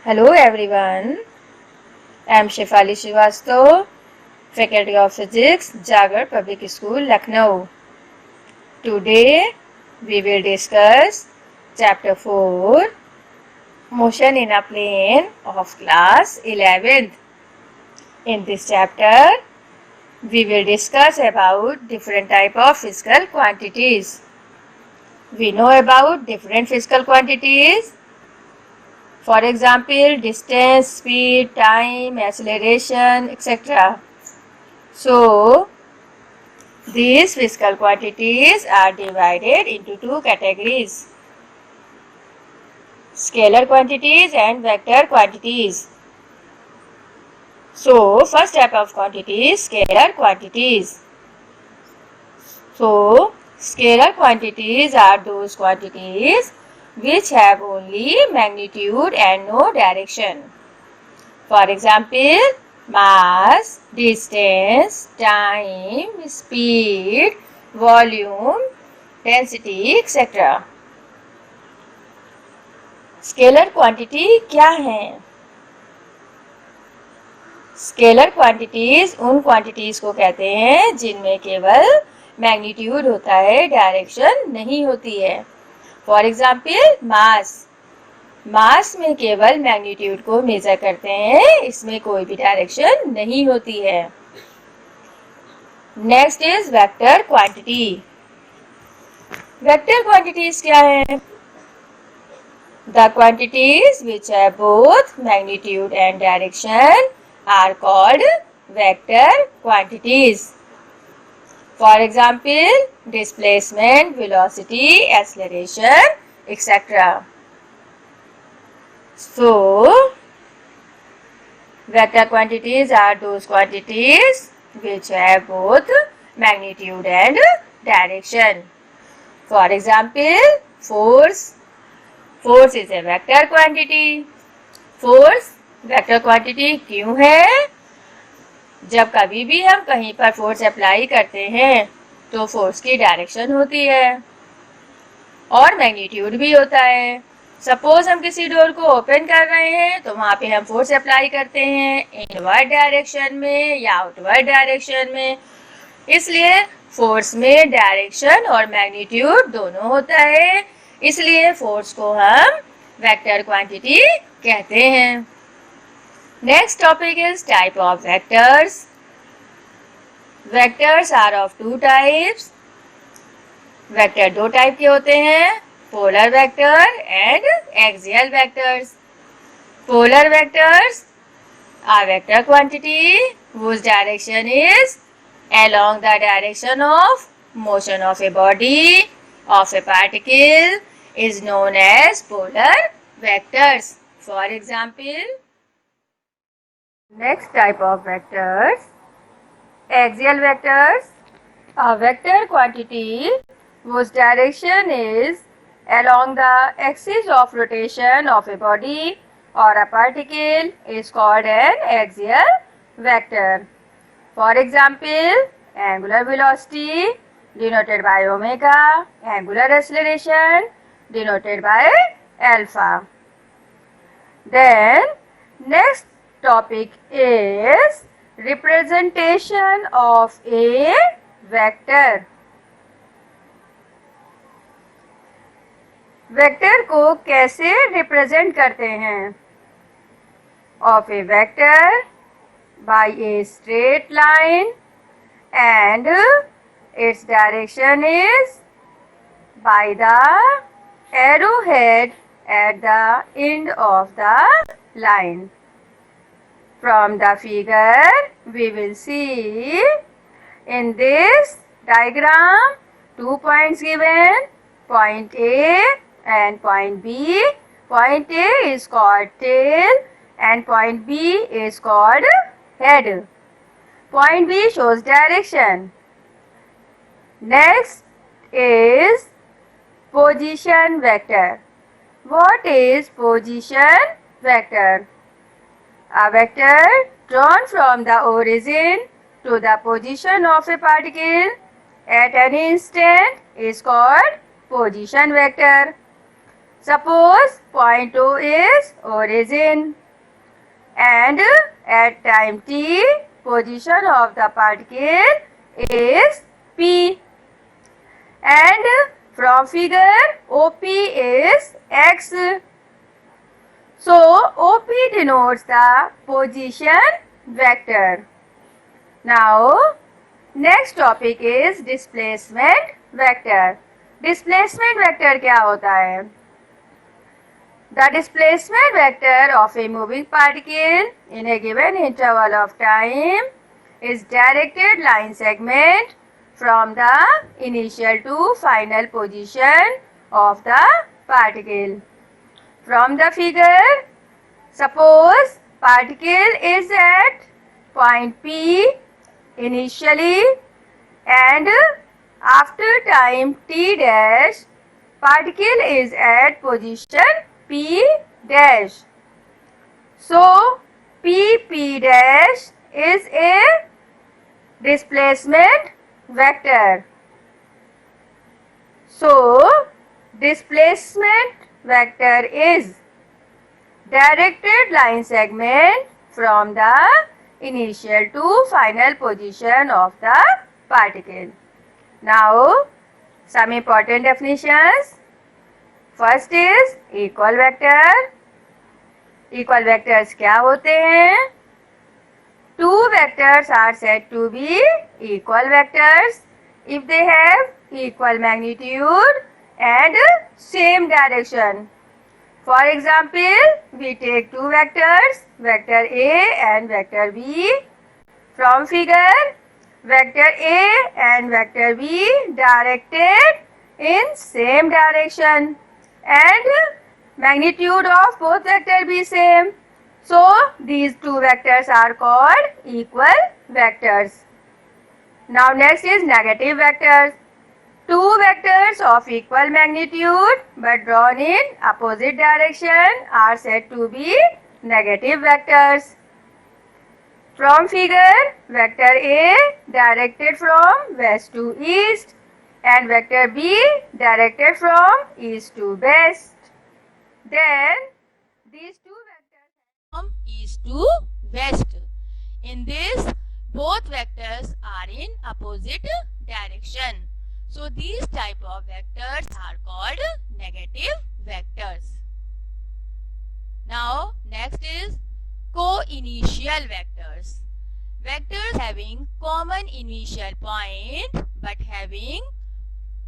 Hello everyone, I am Shefali Srivastav, Faculty of Physics, Jagar Public School, Lucknow. Today we will discuss Chapter 4, Motion in a Plane of Class 11th. In this chapter, we will discuss about different type of physical quantities. We know about different physical quantities. For example, distance, speed, time, acceleration, etc. So, these physical quantities are divided into two categories: scalar quantities and vector quantities. So, first type of quantity is scalar quantities. So, scalar quantities are those quantities which have only magnitude and no direction. For example, mass, distance, time, speed, volume, density, etc. Scalar quantity क्या है? Scalar quantities उन quantities को कहते हैं जिनमें केवल magnitude होता है, डायरेक्शन नहीं होती है. फॉर एग्जाम्पल, मास में केवल मैग्नीट्यूड को मेजर करते हैं, इसमें कोई भी डायरेक्शन नहीं होती है. Next is vector quantity. Vector quantities क्या है? The quantities which have both magnitude and direction are called vector quantities. For example, displacement, velocity, acceleration, etc. So, vector quantities are those quantities which have both magnitude and direction. For example, force. Force is a vector quantity. Force vector quantity क्यों है? जब कभी भी हम कहीं पर force apply करते हैं तो फोर्स की डायरेक्शन होती है और मैग्नीट्यूड भी होता है. सपोज हम किसी डोर को ओपन कर रहे हैं तो वहां पे हम फोर्स अप्लाई करते हैं इनवर्ड डायरेक्शन में या आउटवर्ड डायरेक्शन में. इसलिए फोर्स में डायरेक्शन और मैग्नीट्यूड दोनों होता है, इसलिए फोर्स को हम वेक्टर क्वांटिटी कहते हैं. Next topic is type of vectors. Vectors are of two types. Vector दो टाइप के होते हैं, polar vector and axial vectors. Polar vectors are vector quantity whose direction is along the direction of motion of a body of a particle is known as polar vectors. For example, next type of vectors, axial vectors. A vector quantity whose direction is along the axis of rotation of a body or a particle is called an axial vector. For example, angular velocity denoted by omega, angular acceleration denoted by alpha. Then next topic is representation of a vector. Vector को कैसे represent करते हैं? Of a vector by a straight line and its direction is by the arrowhead at the end of the line. From the figure, we will see in this diagram 2 points given, point A and point B. Point A is called tail and point B is called head. Point B shows direction. Next is position vector. What is position vector? A vector drawn from the origin to the position of a particle at an instant is called position vector. Suppose point O is origin and at time t position of the particle is P, and from figure OP is X. So OP denotes the position vector. Now next topic is displacement vector. Displacement vector क्या होता है? The displacement vector of a moving particle in a given interval of time is directed line segment from the initial to final position of the particle. From the figure, suppose particle is at point P initially and after time t dash, particle is at position P dash. So P dash is a displacement vector. So displacement vector is directed line segment from the initial to final position of the particle. Now some important definitions. First is equal vector. Equal vectors क्या होते हैं? Two vectors are said to be equal vectors if they have equal magnitude and same direction. For example, we take two vectors, vector A and vector B. From figure, vector A and vector B directed in same direction and magnitude of both vector be same. So these two vectors are called equal vectors. Now next is negative vectors. Two vectors of equal magnitude but drawn in opposite direction are said to be negative vectors. From figure, vector A directed from west to east and vector B directed from east to west. Then these two vectors from east to west. In this, both vectors are in opposite direction. So these type of vectors are called negative vectors. Now next is co-initial vectors. Vectors having common initial point but having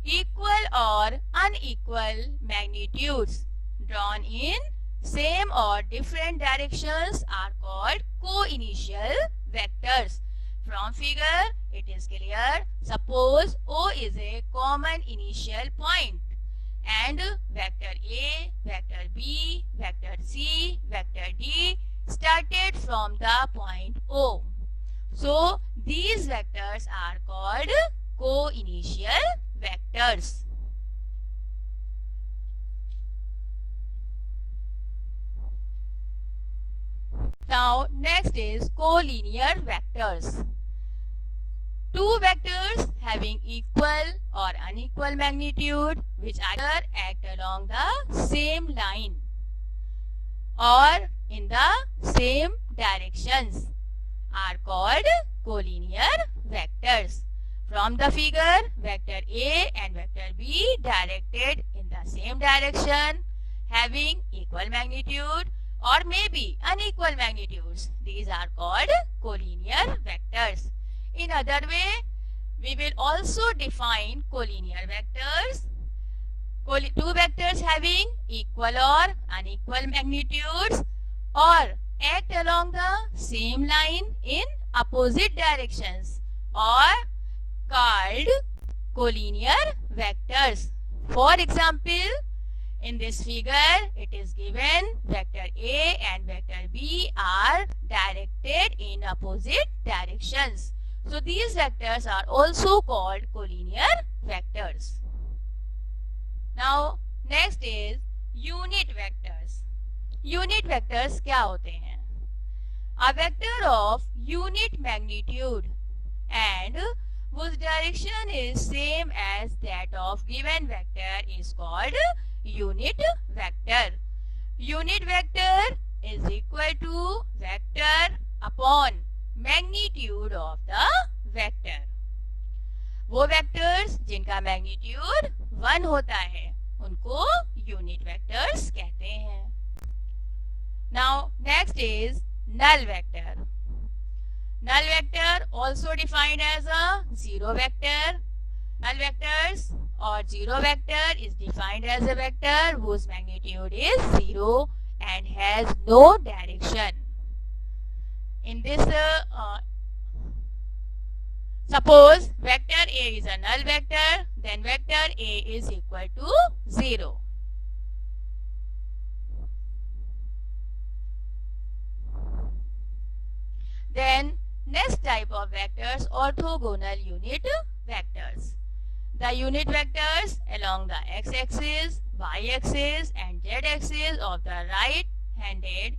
equal or unequal magnitudes drawn in same or different directions are called co-initial vectors. From figure, it is clear. Suppose O is a common initial point and vector A, vector B, vector C, vector D started from the point O. So these vectors are called co-initial vectors. Now next is collinear vectors. Two vectors having equal or unequal magnitude which either act along the same line or in the same directions are called collinear vectors. From the figure, vector A and vector B directed in the same direction having equal magnitude or maybe unequal magnitudes. These are called collinear vectors. In other way, we will also define collinear vectors. Two vectors having equal or unequal magnitudes or act along the same line in opposite directions are called collinear vectors. For example, in this figure, it is given vector A and vector B are directed in opposite directions. So these vectors are also called collinear vectors. Now next is unit vectors. Unit vectors क्या होते हैं? A vector of unit magnitude and whose direction is same as that of given vector is called unit vector. Unit vector is equal to vector upon magnitude of the vector. वो vectors जिनका magnitude 1 होता है उनको unit vectors कहते हैं. Now next is null vector. Null vector also defined as a zero vector. Null vectors or zero vector is defined as a vector whose magnitude is 0 and has no direction. In this suppose vector A is a null vector, then vector A is equal to 0. Then next type of vectors, orthogonal unit vectors. The unit vectors along the x-axis, y-axis and z-axis of the right-handed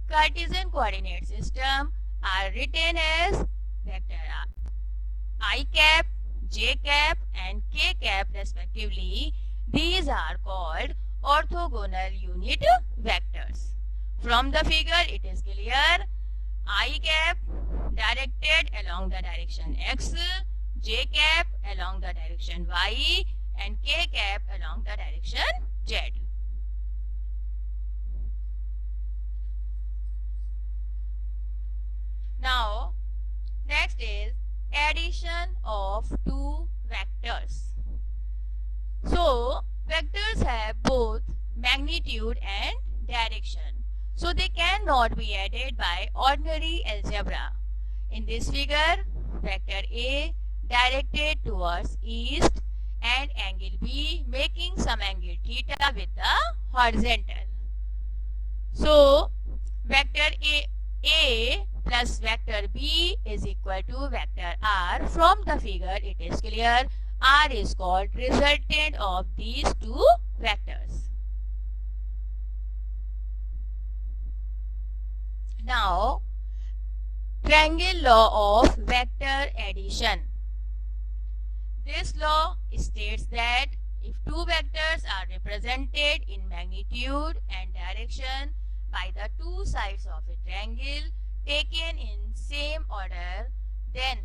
Cartesian coordinate system are written as vector I cap, j cap and k cap respectively. These are called orthogonal unit vectors. From the figure it is clear I cap directed along the direction x, j cap along the direction y and k cap along the direction z. Now next is addition of two vectors. So vectors have both magnitude and direction. So they cannot be added by ordinary algebra. In this figure, vector A directed towards east and angle B making some angle theta with the horizontal. So vector A plus vector B is equal to vector R. From the figure it is clear R is called resultant of these two vectors. Now, triangle law of vector addition. This law states that if two vectors are represented in magnitude and direction by the two sides of a triangle taken in same order, then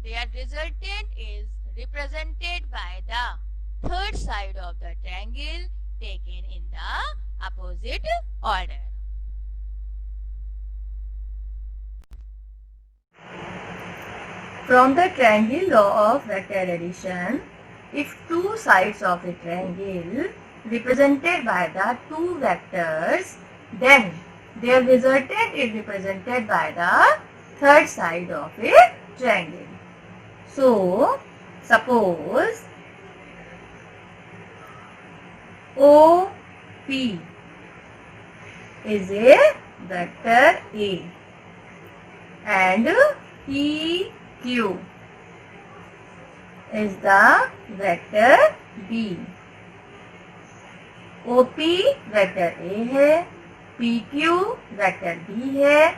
their resultant is represented by the third side of the triangle taken in the opposite order. From the triangle law of vector addition, if two sides of a triangle represented by the two vectors, then their resultant is represented by the third side of a triangle. So, suppose OP is a vector A and PQ is the vector B. OP vector A है, PQ vector B है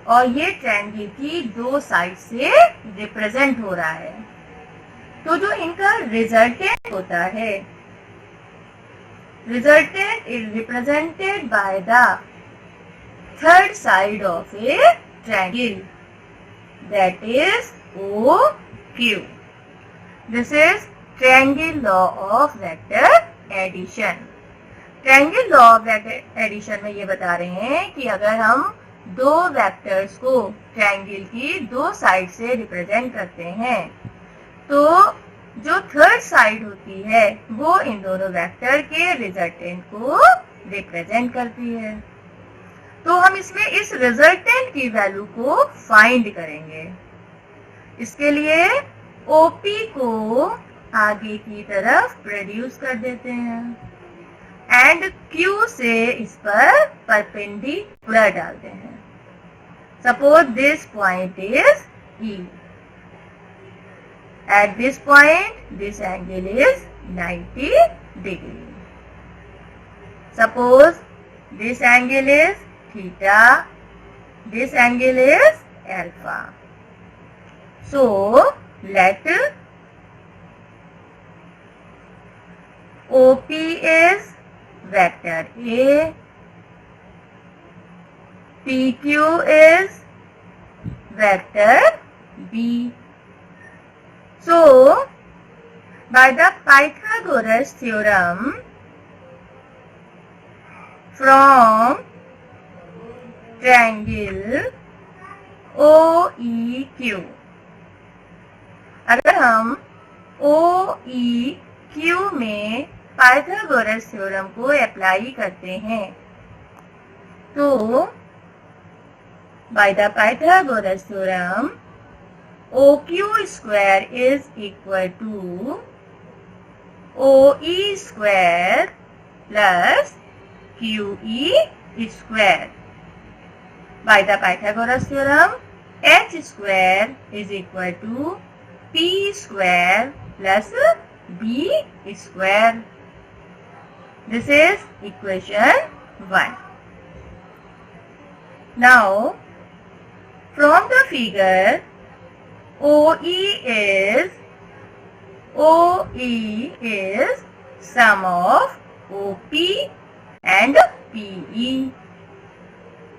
और ये triangle की दो side से represent हो रहा है. तो जो इनका रिजल्टेंट होता है, resultant is represented by the third side of a triangle, that is OQ. This is triangle law of vector addition. Triangle law of vector addition में ये बता रहे हैं कि अगर हम दो वेक्टर्स को ट्रायंगल की दो साइड से रिप्रेजेंट करते हैं तो जो थर्ड साइड होती है वो इन दोनों वेक्टर के रिजल्टेंट को रिप्रेजेंट करती है. तो हम इसमें इस रिजल्टेंट की वैल्यू को फाइंड करेंगे. इसके लिए OP को आगे की तरफ रिड्यूस कर देते हैं एंड Q से इस पर परपेंडिकुलर डालते हैं. Suppose this point is E. At this point, this angle is 90 degree. Suppose this angle is theta, this angle is alpha. So, let OP is vector A, PQ is vector B. So, by the Pythagoras theorem, from triangle OEQ, अगर हम OEQ में Pythagoras theorem को apply करते हैं तो by the Pythagoras theorem OQ square is equal to OE square plus QE square. By the Pythagoras theorem H square is equal to P square plus B square. This is equation 1. Now, from the figure, OE is sum of OP and PE.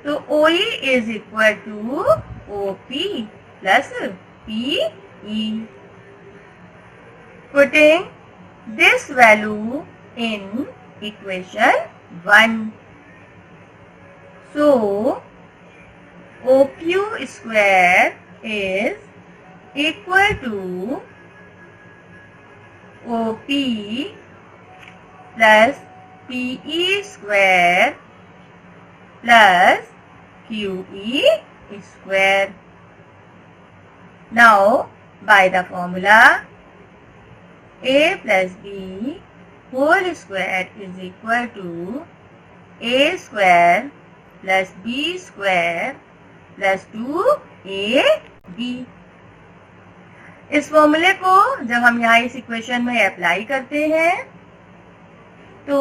So, OE is equal to OP plus PE. Putting this value in equation 1. So, OQ square is equal to OP plus PE square plus QE square. Now, by the formula, A plus B whole square is equal to A square plus B square plus 2AB. इस फॉर्मूले को जब हम यहाँ इस equation में apply करते हैं तो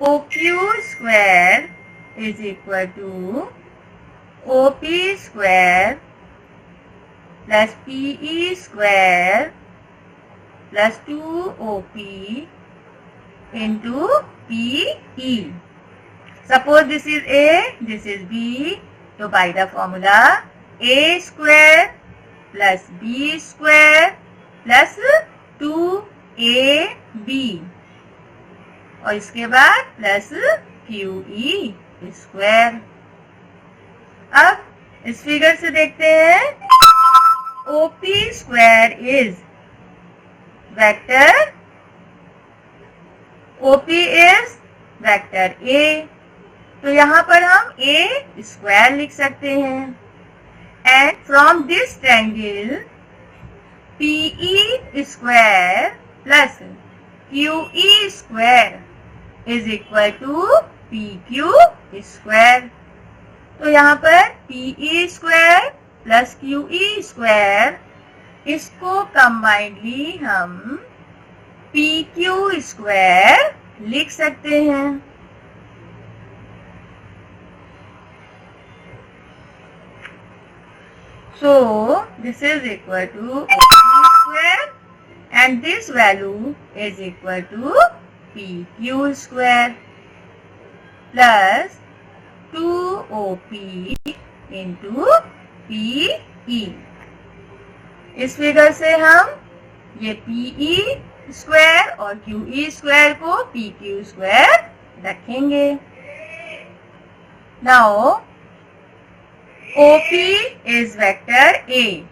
OQ square is equal to OP square plus PE square plus 2OP into PE. Suppose this is A, this is B. So by the formula A square plus B square plus 2AB और इसके बाद plus QE square. अब इस figure से देखते हैं OP square is vector OP is vector A. तो यहाँ पर हम A स्क्वायर लिख सकते हैं. And from this triangle PE square plus QE square is equal to PQ square. तो यहाँ पर PE square plus QE square इसको कंबाइंडली हम PQ स्क्वायर लिख सकते हैं. So this is equal to OP square and this value is equal to PQ square plus 2OP into PE. इस figure से हम ये PE स्क्वायर और QE स्क्वायर को PQ स्क्वायर रखेंगे. Now OP is vector A.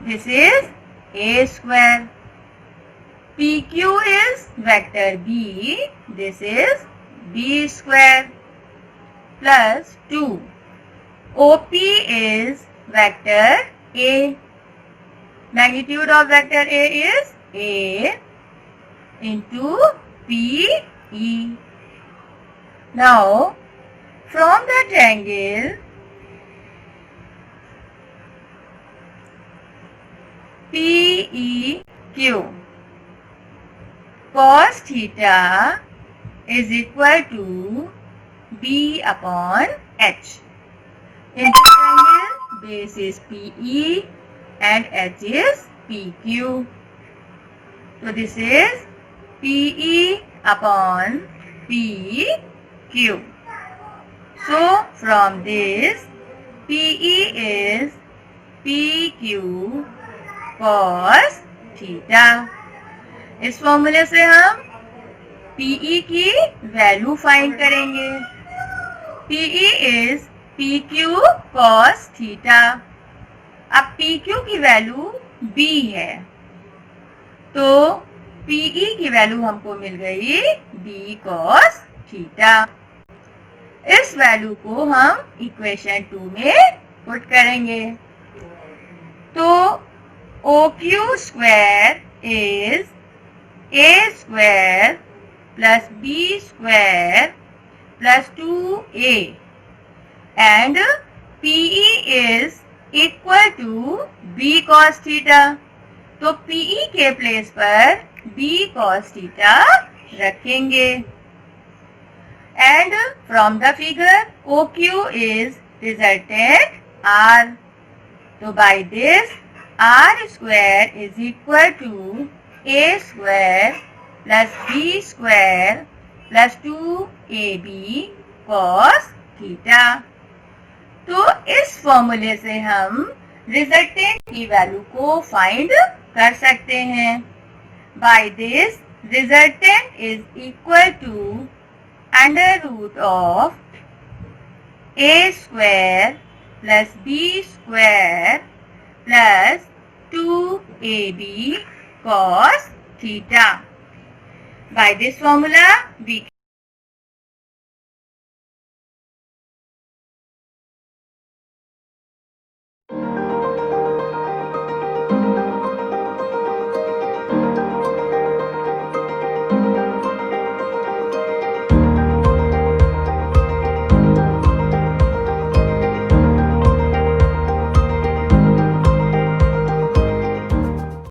This is A square. PQ is vector B. This is B square plus 2. OP is vector A. Magnitude of vector A is A into PE. Now, from the triangle PEQ, cos theta is equal to B upon H. In the triangle, base is PE and H is PQ. So this is PE upon PQ. So from this, PE is PQ cos theta. इस फॉर्मूले से हम PE की value find करेंगे. PE is PQ cos theta. अब PQ की value B है, तो PE की वैल्यू हमको मिल गई B cos थीटा. इस वैल्यू को हम इक्वेशन 2 में पुट करेंगे. तो OQ square is A square plus B square plus 2A and PE is equal to B cos theta. तो PE के प्लेस पर B cos थीटा रखेंगे. And from the figure, OQ is resultant R. So by this, R square is equal to A square plus B square plus 2AB cos theta. तो इस फॉर्मूले से हम resultant की value को find कर सकते हैं. By this, resultant is equal to under root of A square plus B square plus 2AB cos theta. By this formula, we